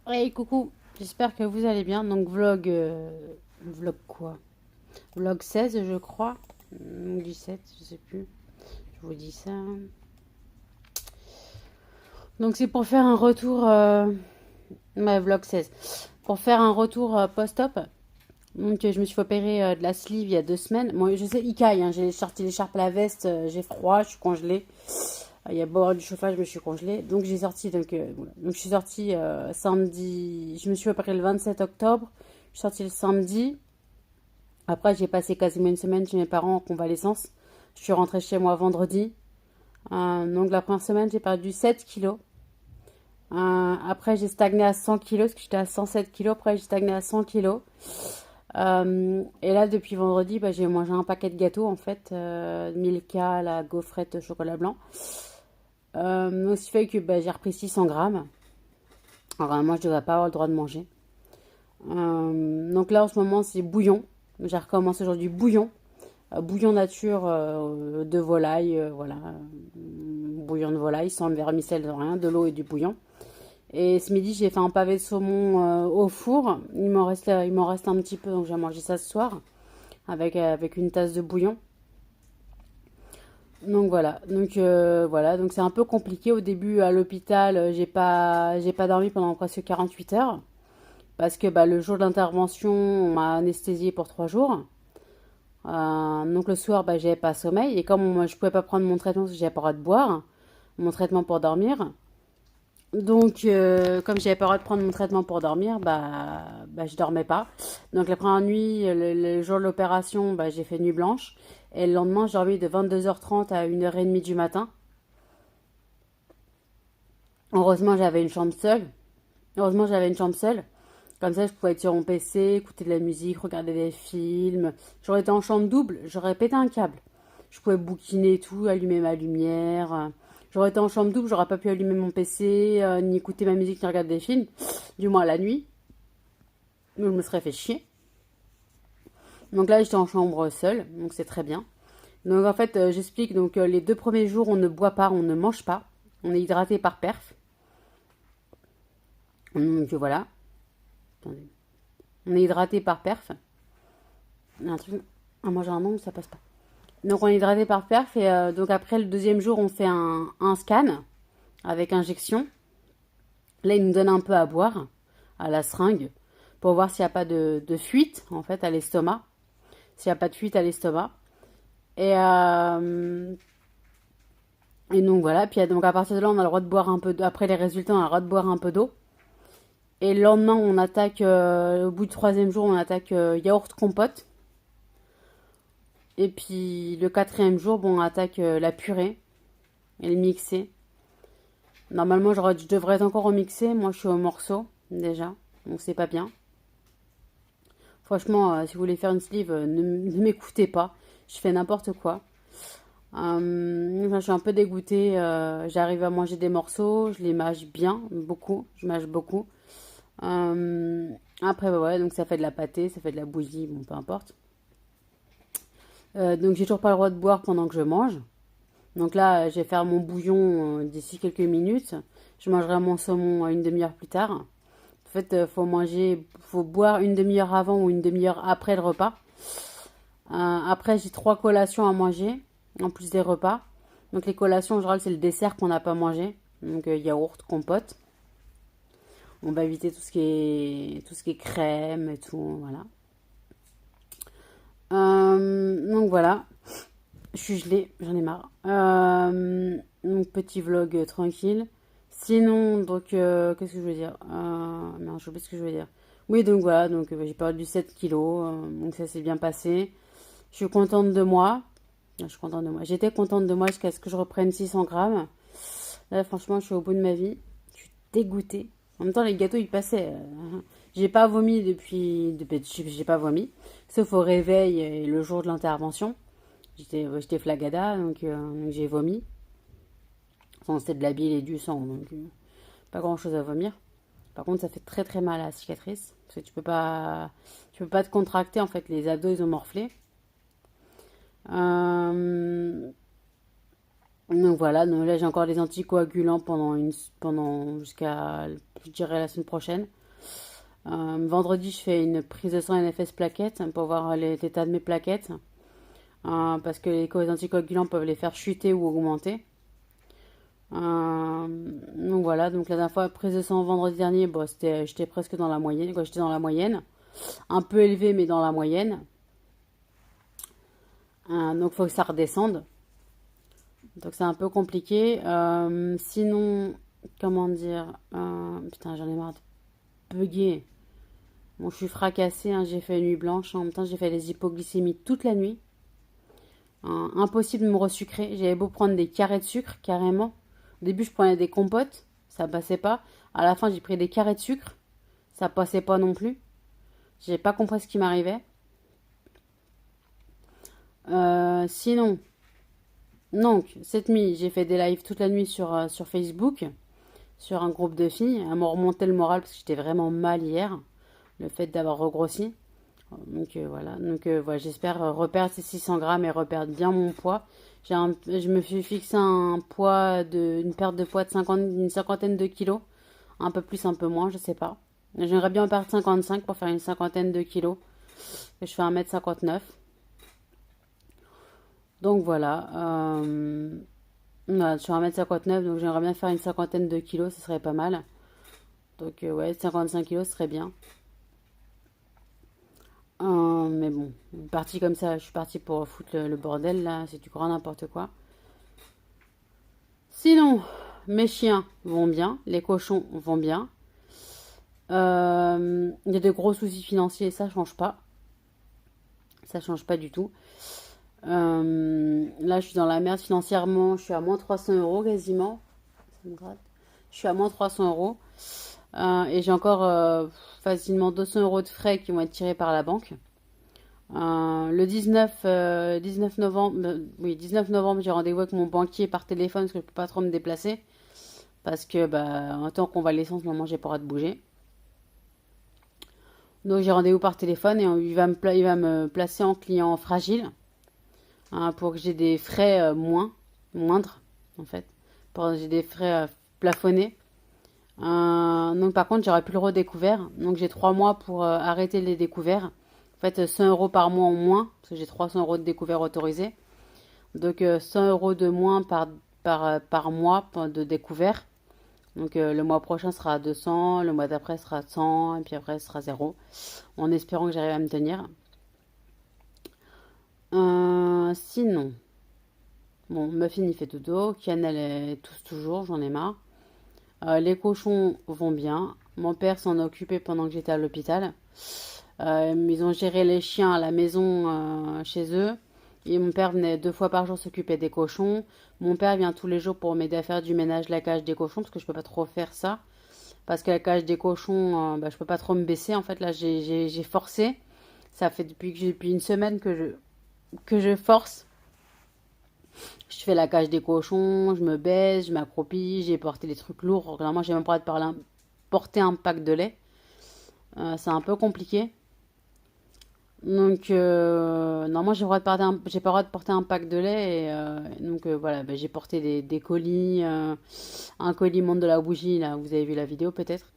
Hey coucou, j'espère que vous allez bien. Donc vlog quoi? Vlog 16 je crois. Ou 17, je sais plus. Je vous dis ça. Donc c'est pour faire un retour ouais, vlog 16. Pour faire un retour post-op. Donc je me suis fait opérer de la sleeve il y a 2 semaines. Moi je sais Ikaï, hein, j'ai sorti l'écharpe à la veste, j'ai froid, je suis congelée. Il y a beau avoir du chauffage, je me suis congelée. Donc j'ai sorti voilà. Donc je suis sortie samedi. Je me suis opérée le 27 octobre. Je suis sortie le samedi. Après, j'ai passé quasiment une semaine chez mes parents en convalescence. Je suis rentrée chez moi vendredi. Donc la première semaine, j'ai perdu 7 kilos. Après, j'ai stagné à 100 kilos, parce que j'étais à 107 kilos. Après, j'ai stagné à 100 kilos. Et là, depuis vendredi, bah, j'ai mangé un paquet de gâteaux, en fait. Milka, la gaufrette chocolat blanc. Donc, ce qui fait que bah, j'ai repris 600 grammes. Alors, moi, je ne devrais pas avoir le droit de manger. Donc là, en ce moment, c'est bouillon. J'ai recommencé aujourd'hui bouillon. Bouillon nature de volaille, voilà. Bouillon de volaille, sans le vermicelle, de rien, de l'eau et du bouillon. Et ce midi, j'ai fait un pavé de saumon au four. Il m'en reste un petit peu, donc j'ai mangé ça ce soir avec une tasse de bouillon. Donc voilà, donc c'est un peu compliqué au début à l'hôpital. J'ai pas dormi pendant presque 48 heures parce que bah, le jour de l'intervention, on m'a anesthésié pour 3 jours. Donc le soir, bah, j'avais pas sommeil. Et comme moi, je pouvais pas prendre mon traitement parce que j'avais pas le droit de boire, mon traitement pour dormir. Donc comme j'avais pas le droit de prendre mon traitement pour dormir, bah je dormais pas. Donc la première nuit, le jour de l'opération, bah, j'ai fait nuit blanche. Et le lendemain, j'ai dormi de 22h30 à 1h30 du matin. Heureusement, j'avais une chambre seule. Heureusement, j'avais une chambre seule. Comme ça, je pouvais être sur mon PC, écouter de la musique, regarder des films. J'aurais été en chambre double, j'aurais pété un câble. Je pouvais bouquiner et tout, allumer ma lumière. J'aurais été en chambre double, j'aurais pas pu allumer mon PC, ni écouter ma musique, ni regarder des films. Du moins la nuit. Je me serais fait chier. Donc là, j'étais en chambre seule, donc c'est très bien. Donc en fait, j'explique. Donc les 2 premiers jours, on ne boit pas, on ne mange pas. On est hydraté par perf. Donc voilà. Attendez. On est hydraté par perf. Un truc. Ah, moi j'ai un nom, ça passe pas. Donc on est hydraté par perf et donc après le deuxième jour on fait un scan avec injection. Là il nous donne un peu à boire à la seringue pour voir s'il n'y a pas de fuite en fait à l'estomac. S'il n'y a pas de fuite à l'estomac. Et donc voilà, puis donc à partir de là on a le droit de boire un peu d'eau. Après les résultats on a le droit de boire un peu d'eau. Et le lendemain on attaque, au bout du troisième jour on attaque yaourt compote. Et puis le quatrième jour bon, on attaque la purée et le mixé. Normalement, je devrais être encore au mixé. Moi, je suis au morceau, déjà. Donc, c'est pas bien. Franchement, si vous voulez faire une sleeve, ne m'écoutez pas. Je fais n'importe quoi. Enfin, je suis un peu dégoûtée. J'arrive à manger des morceaux. Je les mâche bien, beaucoup. Je mâche beaucoup. Après, bah, voilà, donc ça fait de la pâtée, ça fait de la bouillie, bon, peu importe. Donc, j'ai toujours pas le droit de boire pendant que je mange. Donc là, je vais faire mon bouillon d'ici quelques minutes. Je mangerai mon saumon une demi-heure plus tard. En fait, faut boire une demi-heure avant ou une demi-heure après le repas. Après, j'ai 3 collations à manger, en plus des repas. Donc les collations, en général, c'est le dessert qu'on n'a pas mangé. Donc yaourt, compote. On va éviter tout ce qui est crème et tout, voilà. Donc voilà, je suis gelée, j'en ai marre. Donc petit vlog tranquille. Sinon, donc, qu'est-ce que je veux dire non, je sais pas ce que je veux dire. Oui, donc voilà, donc j'ai perdu 7 kilos, donc ça s'est bien passé. Je suis contente de moi. Je suis contente de moi. J'étais contente de moi jusqu'à ce que je reprenne 600 grammes. Là, franchement, je suis au bout de ma vie. Je suis dégoûtée. En même temps, les gâteaux, ils passaient. J'ai pas vomi j'ai pas vomi. Sauf au réveil et le jour de l'intervention. J'étais flagada, donc j'ai vomi. Enfin, c'était de la bile et du sang, donc pas grand chose à vomir. Par contre, ça fait très très mal à la cicatrice. Parce que tu peux pas te contracter, en fait. Les abdos, ils ont morflé. Euh, donc voilà, donc là j'ai encore des anticoagulants pendant jusqu'à, je dirais, la semaine prochaine. Vendredi, je fais une prise de sang NFS plaquettes pour voir l'état de mes plaquettes. Parce que les anticoagulants peuvent les faire chuter ou augmenter. Donc voilà, donc la dernière fois, prise de sang vendredi dernier, bon, j'étais presque dans la moyenne, quoi, j'étais dans la moyenne. Un peu élevé, mais dans la moyenne. Donc il faut que ça redescende. Donc c'est un peu compliqué. Sinon, comment dire, putain, j'en ai marre de bugger. Bon, je suis fracassée, hein, j'ai fait une nuit blanche. En même temps, j'ai fait des hypoglycémies toute la nuit. Impossible de me resucrer. J'avais beau prendre des carrés de sucre, carrément. Au début, je prenais des compotes, ça passait pas. À la fin, j'ai pris des carrés de sucre, ça passait pas non plus. J'ai pas compris ce qui m'arrivait. Sinon, donc, cette nuit, j'ai fait des lives toute la nuit sur Facebook, sur un groupe de filles. Elles m'ont remonté le moral parce que j'étais vraiment mal hier, le fait d'avoir regrossi. Donc voilà, voilà, j'espère reperdre ces 600 grammes et reperdre bien mon poids. Je me suis fixé une perte de poids d'une cinquantaine de kilos, un peu plus, un peu moins, je sais pas. J'aimerais bien en perdre 55 pour faire une cinquantaine de kilos. Je fais 1m59. Donc voilà, je suis 1m59, donc j'aimerais bien faire une cinquantaine de kilos, ce serait pas mal. Donc ouais, 55 kilos, ce serait bien. Mais bon, parti comme ça, je suis partie pour foutre le bordel là, c'est du grand n'importe quoi. Sinon, mes chiens vont bien, les cochons vont bien. Il y a de gros soucis financiers, ça change pas. Ça change pas du tout. Là, je suis dans la merde financièrement, je suis à moins 300 euros quasiment. Ça me gratte. Je suis à moins 300 euros. Et j'ai encore facilement 200 euros de frais qui vont être tirés par la banque. Le 19 novembre, oui, 19 novembre, j'ai rendez-vous avec mon banquier par téléphone parce que je peux pas trop me déplacer. Parce que, en tant qu'on va l'essence, normalement, j'ai pas le droit de bouger. Donc, j'ai rendez-vous par téléphone et il va me placer en client fragile, hein, pour que j'ai des frais moindres, en fait. J'ai des frais plafonnés. Donc, par contre, j'aurai plus le redécouvert. Donc, j'ai 3 mois pour arrêter les découverts. En fait, 100 euros par mois en moins, parce que j'ai 300 euros de découvert autorisé. Donc, 100 euros de moins par mois de découvert. Donc, le mois prochain sera 200, le mois d'après sera 100, et puis après, ce sera 0. En espérant que j'arrive à me tenir. Sinon, bon, Muffin, il fait dodo. Kian, elle est tous toujours, j'en ai marre. Les cochons vont bien. Mon père s'en est occupé pendant que j'étais à l'hôpital. Ils ont géré les chiens à la maison chez eux. Et mon père venait 2 fois par jour s'occuper des cochons. Mon père vient tous les jours pour m'aider à faire du ménage, la cage des cochons, parce que je peux pas trop faire ça. Parce que la cage des cochons, je peux pas trop me baisser. En fait, là, j'ai forcé. Ça fait depuis une semaine que je force. Je fais la cage des cochons, je me baisse, je m'accroupis, j'ai porté des trucs lourds. Normalement, j'ai même pas le droit de porter un pack de lait. C'est un peu compliqué. Donc, normalement, j'ai pas le droit de porter un pack de lait. Donc, voilà, j'ai porté des colis. Un colis monde de la bougie, là, vous avez vu la vidéo peut-être,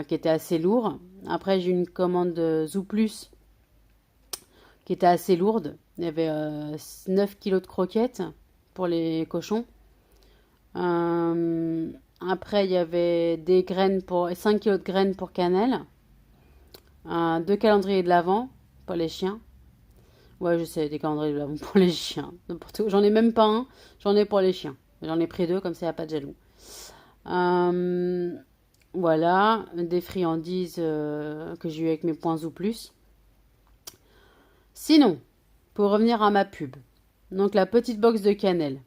qui était assez lourd. Après, j'ai eu une commande de Zooplus qui était assez lourde. Il y avait 9 kilos de croquettes pour les cochons. Après, il y avait 5 kilos de graines pour cannelle. 2 calendriers de l'Avent pour les chiens. Ouais, je sais, des calendriers de l'Avent pour les chiens. N'importe où. J'en ai même pas un, j'en ai pour les chiens. J'en ai pris 2, comme ça, il n'y a pas de jaloux. Voilà, des friandises que j'ai eu avec mes points ou plus. Sinon, pour revenir à ma pub, donc la petite box de cannelle.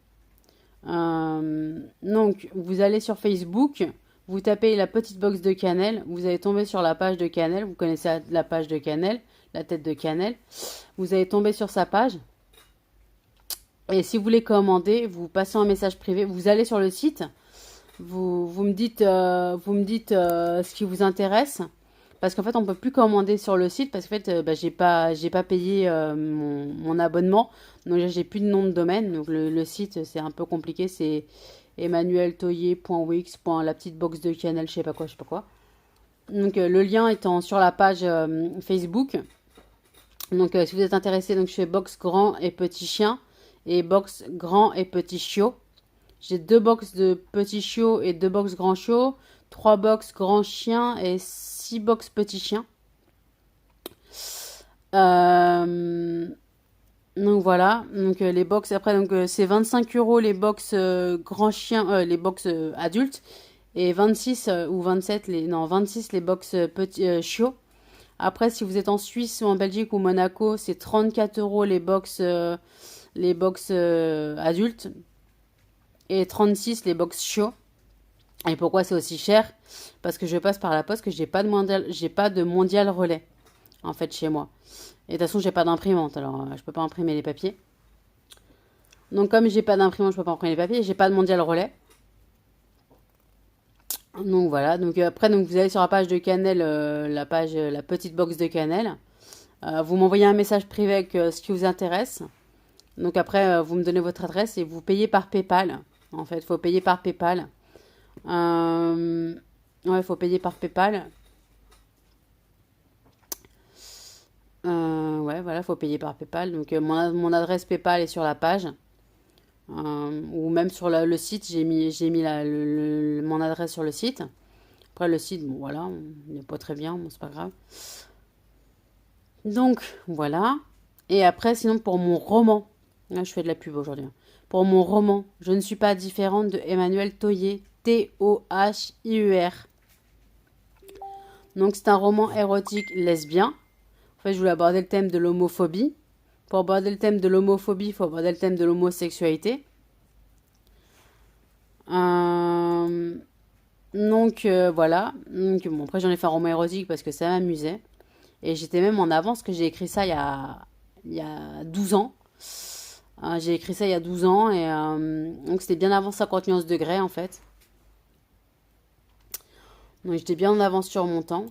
Donc, vous allez sur Facebook, vous tapez la petite box de cannelle, vous allez tomber sur la page de cannelle, vous connaissez la page de cannelle, la tête de cannelle, vous allez tomber sur sa page. Et si vous voulez commander, vous passez un message privé, vous allez sur le site, vous me dites ce qui vous intéresse. Parce qu'en fait, on peut plus commander sur le site parce qu'en fait, j'ai pas payé mon abonnement. Donc, j'ai plus de nom de domaine. Donc, le site, c'est un peu compliqué. C'est emmanueltoyer.wix. La petite box de Canal, je sais pas quoi. Donc le lien étant sur la page Facebook. Donc si vous êtes intéressé, donc je fais box grand et petit chien et box grand et petit chiot. J'ai 2 box de petits chiots et 2 box grand chiot, 3 box grand chien et 6 box petit chien. Euh, donc voilà, donc les box après donc c'est 25 € les box grand chien, les box adultes et 26 ou 27 les non 26 les box petits chiots. Après si vous êtes en Suisse ou en Belgique ou Monaco, c'est 34 € les box adultes et 36 les box chiots. Et pourquoi c'est aussi cher? Parce que je passe par la poste que j'ai pas de mondial relais en fait chez moi. Et de toute façon, j'ai pas d'imprimante, alors je peux pas imprimer les papiers. Donc comme j'ai pas d'imprimante, je peux pas imprimer les papiers, j'ai pas de mondial relais. Donc voilà, donc après donc vous allez sur la page de Canel, la page la petite box de Canel. Vous m'envoyez un message privé avec ce qui vous intéresse. Donc après vous me donnez votre adresse et vous payez par PayPal. En fait, faut payer par PayPal. Euh, ouais, faut payer par PayPal. Ouais, voilà, faut payer par PayPal. Donc mon adresse PayPal est sur la page. Ou même sur le site, j'ai mis mon adresse sur le site. Après le site, bon voilà, il n'est pas très bien, bon c'est pas grave. Donc voilà. Et après, sinon pour mon roman, là je fais de la pub aujourd'hui. Pour mon roman, Je ne suis pas différente de Emmanuel Toyer, Tohiur. Donc c'est un roman érotique lesbien. En fait, je voulais aborder le thème de l'homophobie. Pour aborder le thème de l'homophobie, il faut aborder le thème de l'homosexualité. Euh, donc voilà. Donc, bon, après j'en ai fait un roman érotique parce que ça m'amusait. Et j'étais même en avance que j'ai écrit ça il y a 12 ans. J'ai écrit ça il y a 12 ans et donc c'était bien avant 50 nuances degrés en fait. Donc j'étais bien en avance sur mon temps.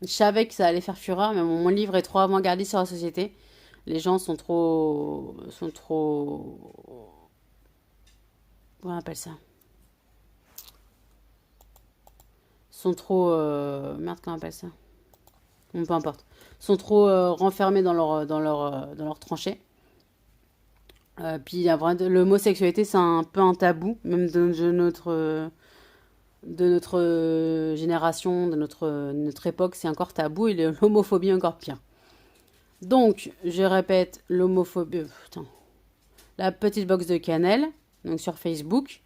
Je savais que ça allait faire fureur, mais mon livre est trop avant-gardiste sur la société. Les gens sont trop, comment on appelle ça? Sont trop, merde, comment on appelle ça? Bon, peu importe. Sont trop renfermés dans leur tranchée. Puis l'homosexualité, c'est un peu un tabou, même de notre génération, notre époque, c'est encore tabou et l'homophobie encore pire. Donc, je répète, l'homophobie, putain, la petite box de Canel, donc sur Facebook,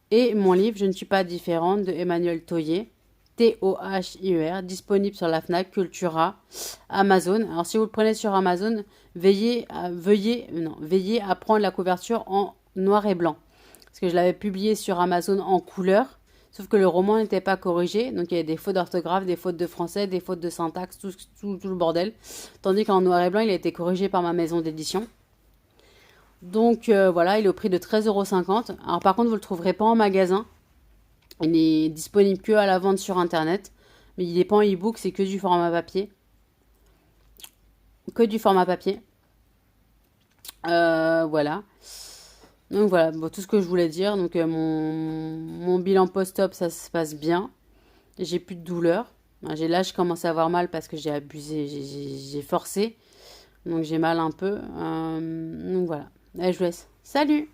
et mon livre Je ne suis pas différente de Emmanuel Toyer, Tohiur, disponible sur la Fnac, Cultura, Amazon. Alors si vous le prenez sur Amazon, veillez à prendre la couverture en noir et blanc. Parce que je l'avais publié sur Amazon en couleur, sauf que le roman n'était pas corrigé, donc il y avait des fautes d'orthographe, des fautes de français, des fautes de syntaxe, tout le bordel. Tandis qu'en noir et blanc, il a été corrigé par ma maison d'édition. Donc voilà, il est au prix de 13,50 €. Alors par contre, vous ne le trouverez pas en magasin. Il est disponible que à la vente sur internet. Mais il n'est pas en e-book, c'est que du format papier. Que du format papier. Voilà. Donc voilà, bon, tout ce que je voulais dire. Donc mon bilan post-op, ça se passe bien. J'ai plus de douleur. Là, je commence à avoir mal parce que j'ai abusé, j'ai forcé. Donc j'ai mal un peu. Donc voilà. Allez, je vous laisse. Salut!